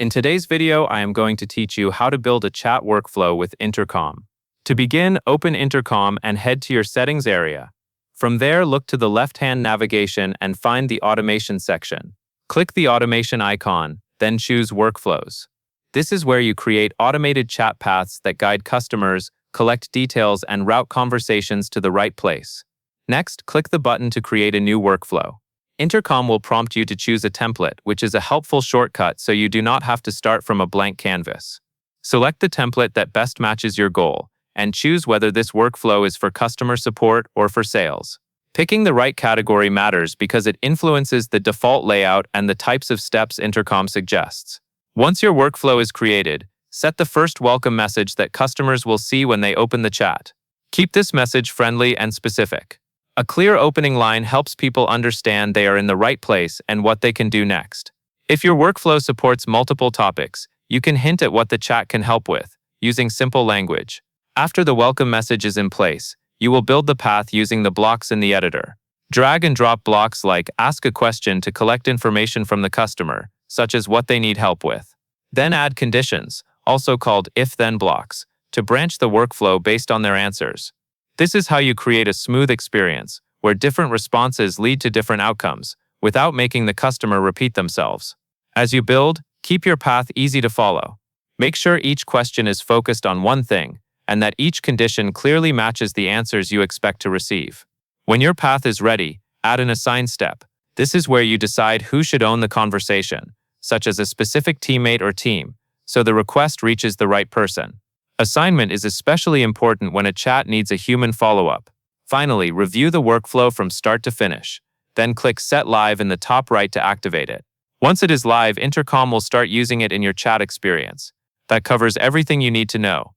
In today's video, I am going to teach you how to build a chat workflow with Intercom. To begin, open Intercom and head to your settings area. From there, look to the left-hand navigation and find the automation section. Click the automation icon, then choose Workflows. This is where you create automated chat paths that guide customers, collect details, and route conversations to the right place. Next, click the button to create a new workflow. Intercom will prompt you to choose a template, which is a helpful shortcut so you do not have to start from a blank canvas. Select the template that best matches your goal, and choose whether this workflow is for customer support or for sales. Picking the right category matters because it influences the default layout and the types of steps Intercom suggests. Once your workflow is created, set the first welcome message that customers will see when they open the chat. Keep this message friendly and specific. A clear opening line helps people understand they are in the right place and what they can do next. If your workflow supports multiple topics, you can hint at what the chat can help with, using simple language. After the welcome message is in place, you will build the path using the blocks in the editor. Drag and drop blocks like ask a question to collect information from the customer, such as what they need help with. Then add conditions, also called if-then blocks, to branch the workflow based on their answers. This is how you create a smooth experience, where different responses lead to different outcomes, without making the customer repeat themselves. As you build, keep your path easy to follow. Make sure each question is focused on one thing, and that each condition clearly matches the answers you expect to receive. When your path is ready, add an assign step. This is where you decide who should own the conversation, such as a specific teammate or team, so the request reaches the right person. Assignment is especially important when a chat needs a human follow-up. Finally, review the workflow from start to finish. Then click Set Live in the top right to activate it. Once it is live, Intercom will start using it in your chat experience. That covers everything you need to know.